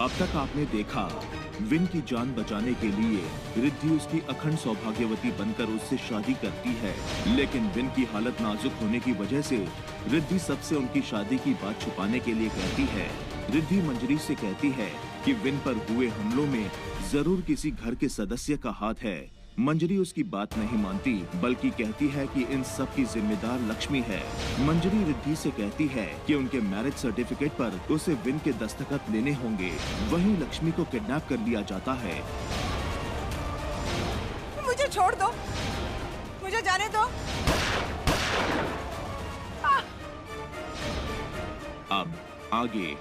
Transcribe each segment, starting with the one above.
अब तक आपने देखा, विन की जान बचाने के लिए रिद्धि उसकी अखंड सौभाग्यवती बनकर उससे शादी करती है, लेकिन विन की हालत नाजुक होने की वजह से रिद्धि सबसे उनकी शादी की बात छुपाने के लिए कहती है। रिद्धि मंजरी से कहती है कि विन पर हुए हमलों में जरूर किसी घर के सदस्य का हाथ है। मंजरी उसकी बात नहीं मानती, बल्कि कहती है कि इन सब की जिम्मेदार लक्ष्मी है। मंजरी रिद्धि से कहती है कि उनके मैरिज सर्टिफिकेट पर उसे विन के दस्तखत लेने होंगे। वहीं लक्ष्मी को किडनैप कर लिया जाता है। मुझे छोड़ दो, मुझे जाने दो। अब आगे।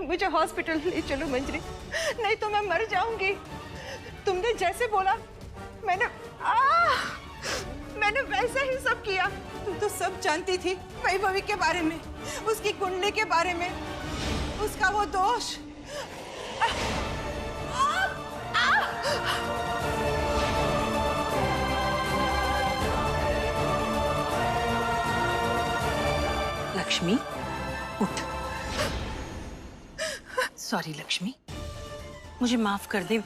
मुझे हॉस्पिटल ले चलो मंजरी, नहीं तो मैं मर जाऊंगी। तुमने जैसे बोला मैंने वैसे ही सब किया। तुम तो सब जानती थी वैभवी के बारे में, उसकी कुंडली के बारे में, उसका वो दोष। लक्ष्मी उठ। सॉरी लक्ष्मी, मुझे माफ कर दे,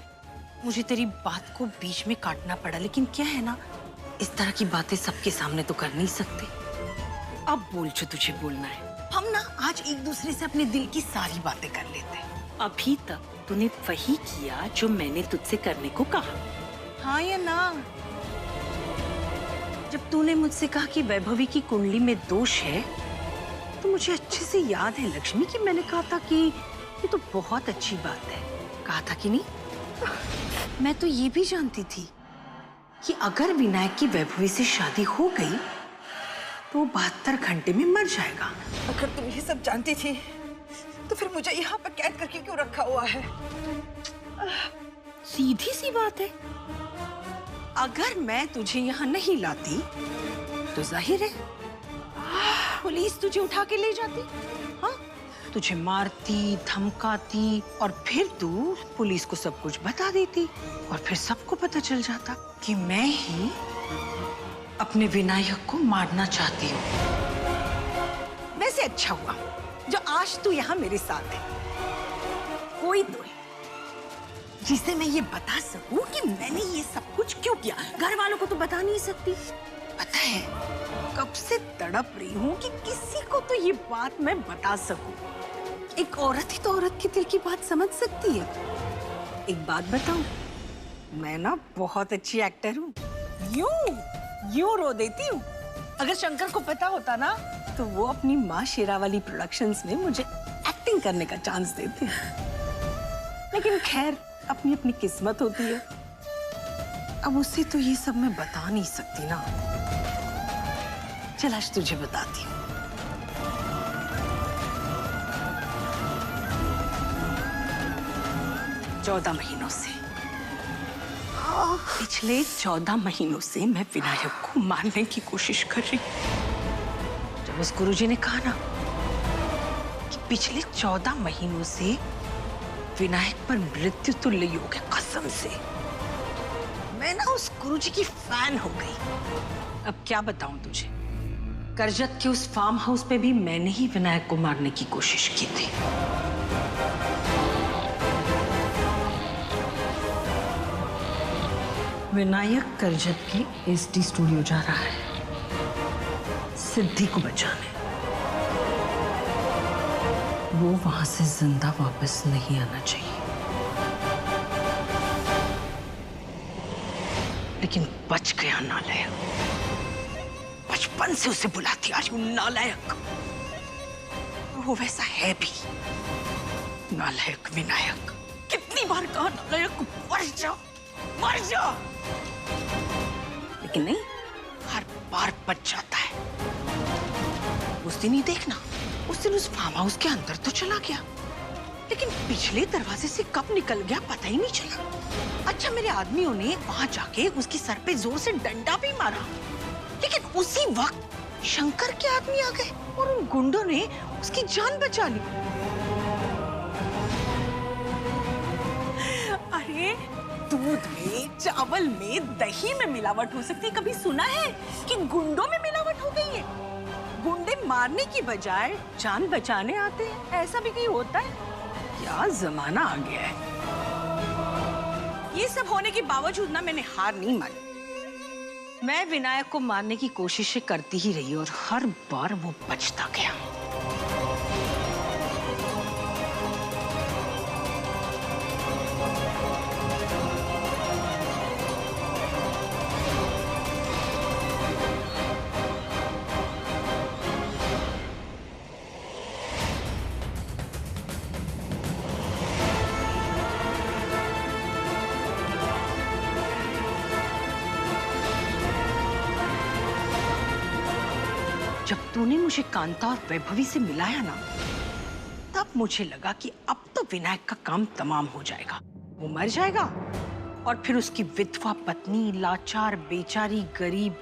मुझे तेरी बात को बीच में काटना पड़ा, लेकिन क्या है ना, इस तरह की बातें सबके सामने तो कर नहीं सकते। अब बोल जो तुझे बोलना है। हम ना आज एक दूसरे से अपने दिल की सारी बातें कर लेते हैं। अभी तक तूने वही किया जो मैंने तुझसे करने को कहा। हाँ या ना? जब तूने मुझसे कहा कि वैभवी की कुंडली में दोष है, तो मुझे अच्छे से याद है लक्ष्मी कि मैंने कहा था कि ये तो बहुत अच्छी बात है। कहा था कि नहीं? मैं तो ये भी जानती थी कि अगर विनायक की वैभवी से शादी हो गई तो 72 घंटे में मर जाएगा। अगर तुम ये सब जानती थी तो फिर मुझे यहाँ पर कैद करके क्यों रखा हुआ है? सीधी सी बात है। अगर मैं तुझे यहाँ नहीं लाती तो जाहिर है पुलिस तुझे उठा के ले जाती। हाँ, तुझे मारती, धमकाती और फिर तू पुलिस को सब कुछ बता देती और फिर सबको पता चल जाता कि मैं ही अपने विनायक को मारना चाहती हूँ। वैसे अच्छा हुआ जो आज तू यहाँ मेरे साथ है। कोई तो है जिसे मैं ये बता सकूं कि मैंने ये सब कुछ क्यों किया। घर वालों को तो बता नहीं सकती। पता है कब से तड़प रही हूँ कि किसी को तो ये बात मैं बता सकूं। एक औरत ही तो औरत के दिल की बात समझ सकती है। एक बात बताऊं, मैं ना बहुत अच्छी एक्टर हूँ। यूं रो देती हूँ। अगर शंकर को पता होता ना तो वो अपनी माँ शेरावाली प्रोडक्शंस में मुझे एक्टिंग करने का चांस देते। लेकिन खैर, अपनी अपनी किस्मत होती है। अब उसे तो ये सब मैं बता नहीं सकती ना। चल आज तुझे बताती हूँ। चौदह महीनों से, पिछले 14 महीनों से मैं विनायक को मारने की कोशिश कर रही हूँ। जब उस गुरुजी ने कहा ना कि पिछले 14 महीनों से विनायक पर मृत्यु तुल्य योग है, कसम से मैं ना उस गुरुजी की फैन हो गई। अब क्या बताऊं तुझे, करजत के उस फार्म हाउस पे भी मैंने ही विनायक को मारने की कोशिश की थी। विनायक करजत के एसडी स्टूडियो जा रहा है सिद्धि को बचाने। वो वहां से जिंदा वापस नहीं आना चाहिए, लेकिन बच गया नालायक। बचपन से उसे बुलाती आज वो नालायक। वो वैसा है भी नालायक। विनायक कितनी बार कहा नालायक मर जा मर जा, लेकिन नहीं, हर बार बच जाता है। उस दिन ही देखना, उस दिन उस फार्म हाउस के अंदर तो चला गया, लेकिन पिछले दरवाजे से कब निकल गया पता ही नहीं चला। अच्छा, मेरे आदमियों ने वहां जाके उसके सर पे जोर से डंडा भी मारा, लेकिन उसी वक्त शंकर के आदमी आ गए और उन गुंडों ने उसकी जान बचा ली। अरे दूध में, चावल में, दही में मिलावट हो सकती है, कभी सुना है कि गुंडों में मिलावट हो गई है? गुंडे मारने की बजाय जान बचाने आते हैं, ऐसा भी कहीं होता है? क्या जमाना आ गया है। ये सब होने के बावजूद ना मैंने हार नहीं मानी। मैं विनायक को मारने की कोशिशें करती ही रही और हर बार वो बचता गया। जब तूने मुझे कांता और वैभवी से मिलाया ना, तब मुझे लगा कि अब तो विनायक का काम तमाम हो जाएगा। वो मर जाएगा और फिर उसकी विधवा पत्नी, लाचार बेचारी गरीब,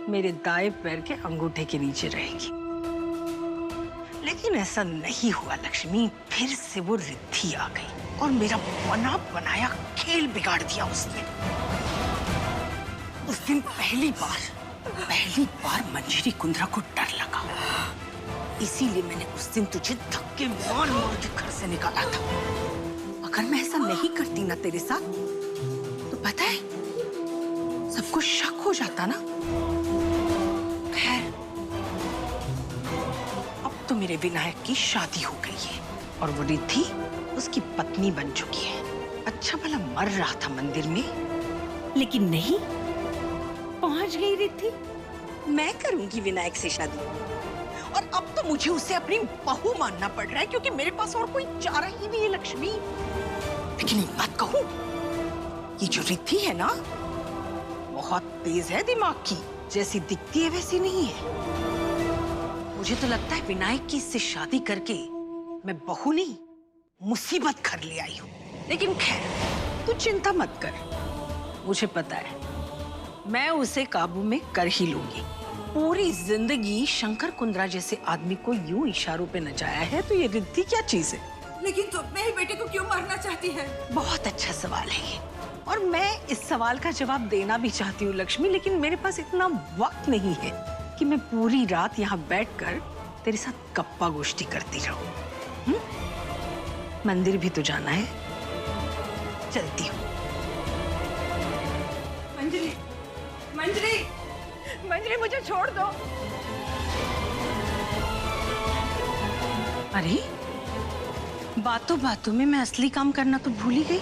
मेरे दाएं पैर के अंगूठे के नीचे रहेगी। लेकिन ऐसा नहीं हुआ लक्ष्मी। फिर से वो रिद्धि आ गई और मेरा बना बनाया खेल बिगाड़ दिया उसने। उस दिन पहली बार मंजरी कुंद्रा को डर लगा, इसीलिए मैंने उस दिन तुझे धक्के मार मार के घर से निकाला था। अगर मैं ऐसा नहीं करती ना तेरे साथ, तो पता है सबको शक हो जाता ना। खैर, अब तो मेरे विनायक की शादी हो गई है और वो रिद्धि उसकी पत्नी बन चुकी है। अच्छा भला मर रहा था मंदिर में, लेकिन नहीं, पहुंच गई रिद्धि। मैं करूंगी विनायक से शादी और अब तो मुझे उसे अपनी बहू मानना पड़ रहा है, क्योंकि मेरे पास और कोई चारा ही नहीं है लक्ष्मी। लेकिन एक बात कहूं, ये जो रिद्धि है ना, बहुत तेज है दिमाग की, जैसी दिखती है वैसी नहीं है। मुझे तो लगता है विनायक की इससे शादी करके मैं बहू नहीं, मुसीबत घर ले आई हूं। लेकिन खैर, तू चिंता मत कर, मुझे पता है मैं उसे काबू में कर ही लूंगी। पूरी जिंदगी शंकर कुंद्रा जैसे आदमी को यूं इशारों पे नचाया है, तो ये रिद्धि क्या चीज है? लेकिन तुम मेरे बेटे को क्यों मारना चाहती है? बहुत अच्छा सवाल है ये, और मैं इस सवाल का जवाब देना भी चाहती हूँ लक्ष्मी, लेकिन मेरे पास इतना वक्त नहीं है कि मैं पूरी रात यहाँ बैठकर तेरे साथ गप्पा गोष्ठी करती रहूं। मंदिर भी तो जाना है, चलती हूँ। मंजरी, मंजरी, मंजरी, मुझे छोड़ दो। अरे, बातों बातों में मैं असली काम करना तो भूल ही गई।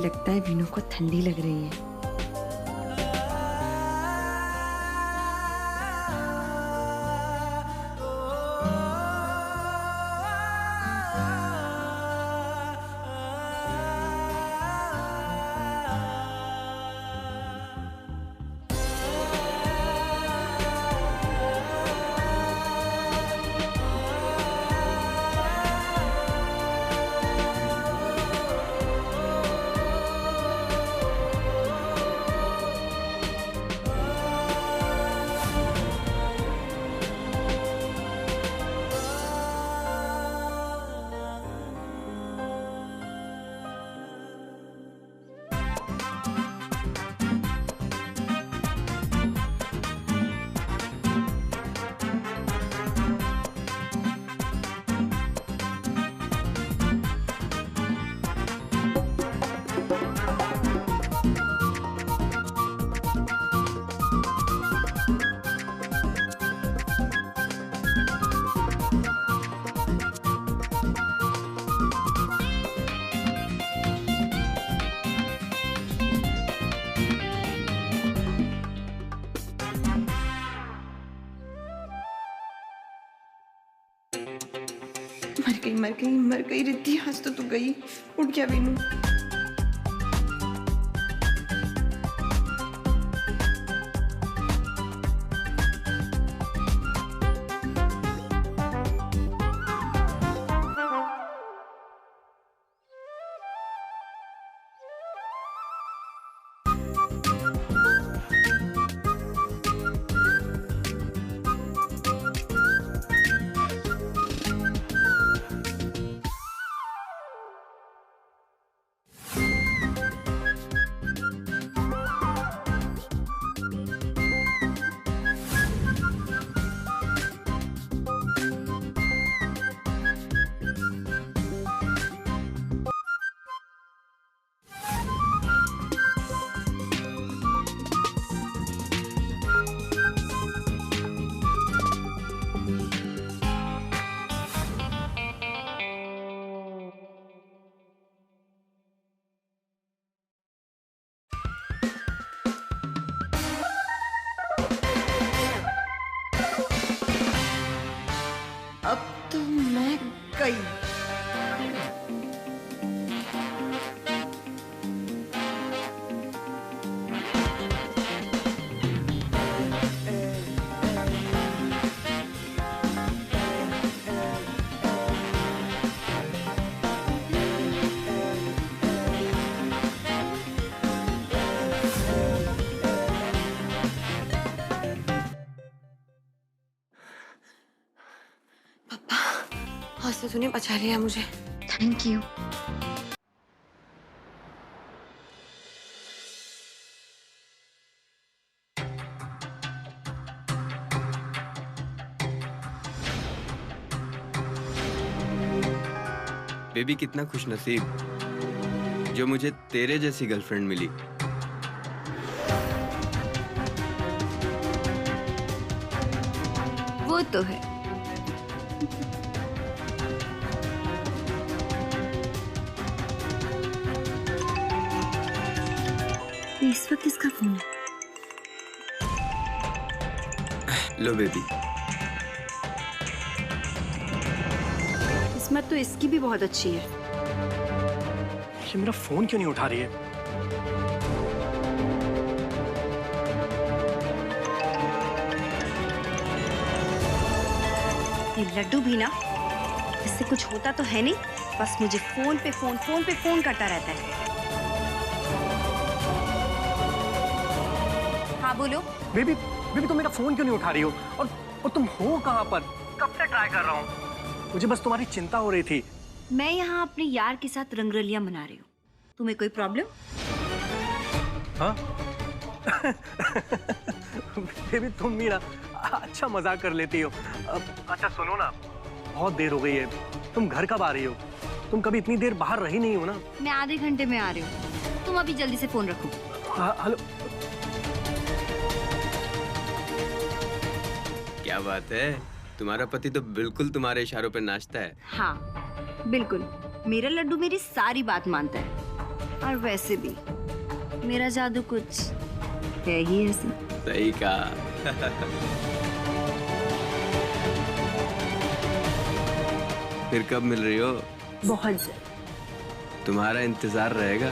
लगता है वीनू को ठंडी लग रही है। मर गई रिद्धि, आज तो तू गई। उठ गया वीनू। अब तो मैं गई। आज तो तूने बचा लिया मुझे। Thank you. बेबी कितना खुशनसीब जो मुझे तेरे जैसी गर्लफ्रेंड मिली। वो तो है। इस वक्त किसका फोन है? लो बेबी। किस्मत तो इसकी भी बहुत अच्छी है। ये मेरा फोन क्यों नहीं उठा रही है? ये लड्डू भी ना, इससे कुछ होता तो है नहीं, बस मुझे फोन पे फोन करता रहता है। हाँ बोलो। बेबी तुम मेरा फोन क्यों नहीं उठा रही हो? और तुम हो कहाँ पर? कब से ट्राई कर रहा हूँ। मुझे बस तुम्हारी चिंता हो रही थी। मैं यहाँ अपने यार के साथ रंगरलियां मना रही हूँ। तुम्हें कोई प्रॉब्लम? हाँ? बेबी तुम भी ना अच्छा मजाक कर लेती हो। अच्छा सुनो ना, बहुत देर हो गई है, तुम घर कब आ रही हो? तुम कभी इतनी देर बाहर रही नहीं हो ना। मैं आधे घंटे में आ रही हूँ, तुम अभी जल्दी से फोन रखो। हेलो। क्या बात है, तुम्हारा पति तो बिल्कुल तुम्हारे इशारों पे नाचता है। हाँ बिल्कुल, मेरा लड्डू मेरी सारी बात मानता है। और वैसे भी मेरा जादू कुछ है ही ऐसा। सही कहा। फिर कब मिल रही हो? बहुत जल्द। तुम्हारा इंतजार रहेगा।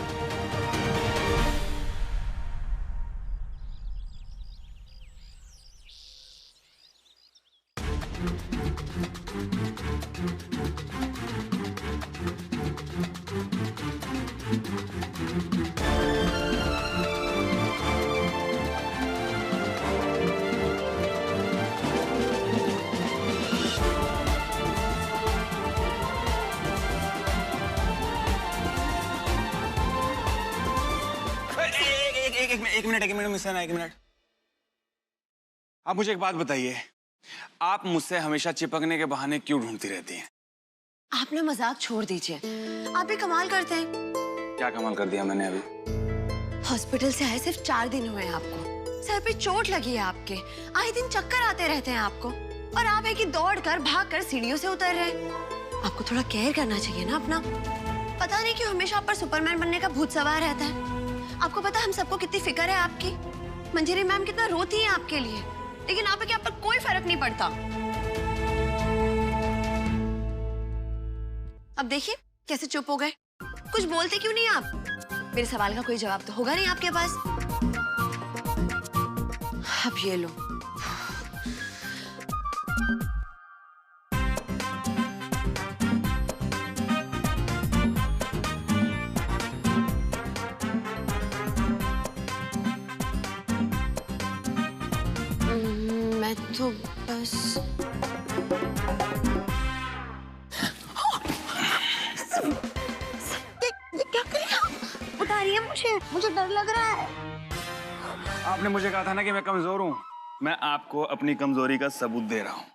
एक मिनट मिस्टर ना, एक मिनट। आप मुझे एक बात बताइए, आप मुझसे हमेशा चिपकने के बहाने क्यों ढूंढती रहती हैं? आप ना मजाक छोड़ दीजिए, आप भी कमाल करते हैं। क्या कमाल कर दिया मैंने अभी? हॉस्पिटल से आए सिर्फ 4 दिन हुए हैं आपको, सर पे चोट लगी है आपके, आए दिन चक्कर आते रहते हैं आपको, और आप है कि दौड़ कर भाग कर सीढ़ियों से उतर रहे हैं। आपको थोड़ा केयर करना चाहिए ना अपना। पता नहीं क्यों हमेशा आप पर सुपरमैन बनने का भूत सवार रहता है। आपको पता है हम सबको कितनी फिक्र है आपकी। मंजरी मैम कितना रोती हैं आपके लिए, लेकिन आप पर कोई फर्क नहीं पड़ता। अब देखिए कैसे चुप हो गए। कुछ बोलते क्यों नहीं आप? मेरे सवाल का कोई जवाब तो होगा नहीं आपके पास। अब ये लो। मैं तो बस ये क्या कर रहे हो? उतारिए मुझे डर लग रहा है। आपने मुझे कहा था ना कि मैं कमजोर हूँ। मैं आपको अपनी कमजोरी का सबूत दे रहा हूँ।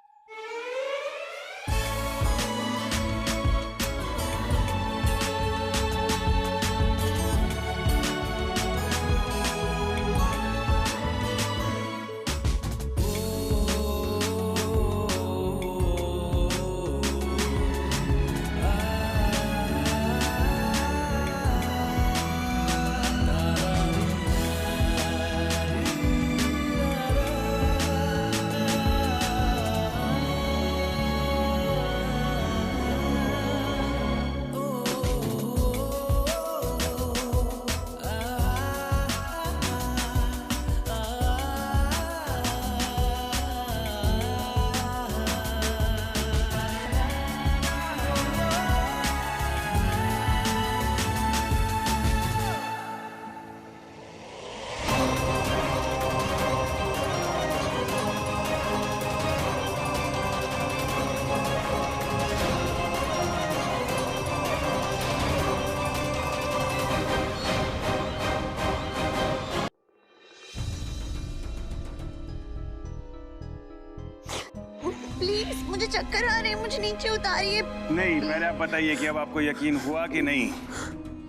प्लीज, मुझे चक्कर आ रहे हैं, मुझे नीचे उतारिए। नहीं, पहले आप बताइए कि अब आपको यकीन हुआ कि नहीं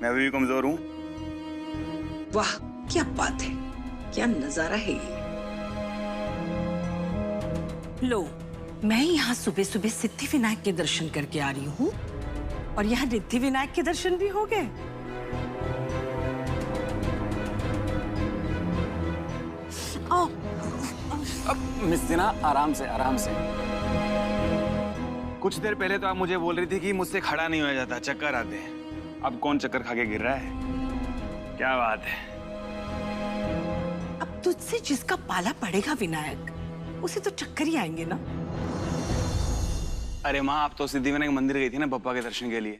मैं अभी भी कमजोर हूँ? वाह, क्या बात है, क्या नजारा है ये। लो, मैं यहाँ सुबह सुबह सिद्धि विनायक के दर्शन करके आ रही हूँ और यहाँ रिद्धि विनायक के दर्शन भी हो गए। अब मिस दीना, आराम से आराम से। कुछ देर पहले तो आप मुझे बोल रही थी कि मुझसे खड़ा नहीं हो जाता, चक्कर आते हैं। अब कौन चक्कर खा के गिर रहा है? क्या बात है। अब तुझसे जिसका पाला पड़ेगा विनायक, उसे तो चक्कर ही आएंगे ना। अरे माँ, आप तो सिद्धि विनायक मंदिर गई थी ना पप्पा के दर्शन के लिए,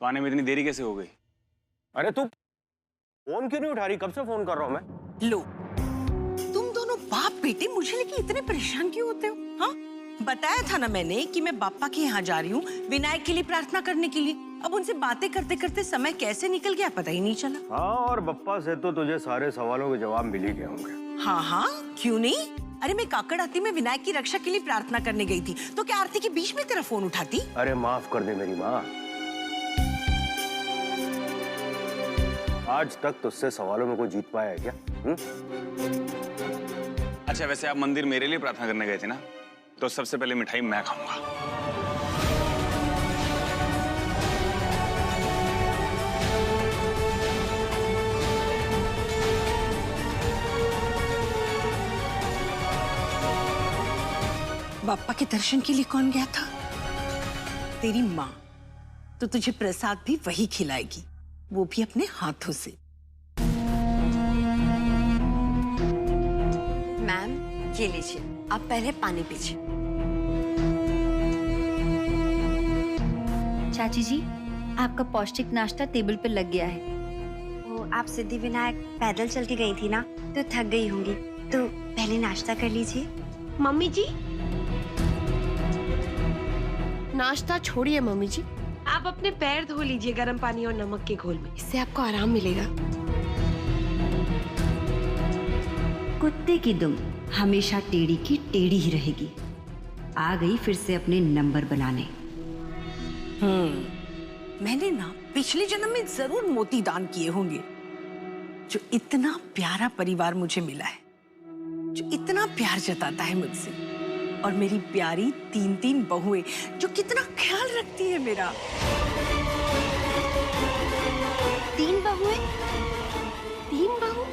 तो आने में इतनी देरी कैसे हो गई? अरे तू फोन क्यों नहीं उठा रही? कब से फोन कर रहा हूँ मैं। लो, तुम दोनों बाप बेटे मुझे लेके इतने परेशान क्यों होते हो? हाँ, बताया था ना मैंने कि मैं बापा के यहाँ जा रही हूँ विनायक के लिए प्रार्थना करने के लिए। अब उनसे बातें करते करते समय कैसे निकल गया पता ही नहीं चला। हाँ, और बप्पा से तो तुझे सारे सवालों के जवाब मिल ही गए होंगे। हाँ हाँ, क्यों नहीं। अरे मैं काकड़ आरती में विनायक की रक्षा के लिए प्रार्थना करने गई थी, तो क्या आरती के बीच में तेरा फोन उठाती? अरे माफ कर दे मेरी माँ, आज तक तुझसे सवालों में कोई जीत पाया है क्या? अच्छा, वैसे आप मंदिर मेरे लिए प्रार्थना करने गए थे ना, तो सबसे पहले मिठाई मैं खाऊंगा। बापा के दर्शन के लिए कौन गया था? तेरी माँ। तो तुझे प्रसाद भी वही खिलाएगी, वो भी अपने हाथों से। मैम, ये लीजिए, आप पहले पानी पीजिए। चाची जी, आपका पौष्टिक नाश्ता टेबल पर लग गया है। वो आप सिद्धि विनायक पैदल चल के गई थी ना, तो थक गई होंगी, तो पहले नाश्ता कर लीजिए। मम्मी जी, नाश्ता छोड़िए मम्मी जी, आप अपने पैर धो लीजिए गर्म पानी और नमक के घोल में, इससे आपको आराम मिलेगा। कुत्ते की दुम हमेशा टेढ़ी की टेढ़ी ही रहेगी। आ गई फिर से अपने नंबर बनाने। मैंने ना पिछले जन्म में जरूर मोती दान किए होंगे, जो इतना प्यारा परिवार मुझे मिला है, जो इतना प्यार जताता है मुझसे, और मेरी प्यारी 3-3 बहुएं जो कितना ख्याल रखती है मेरा। 3 बहुएं? 3 बहू?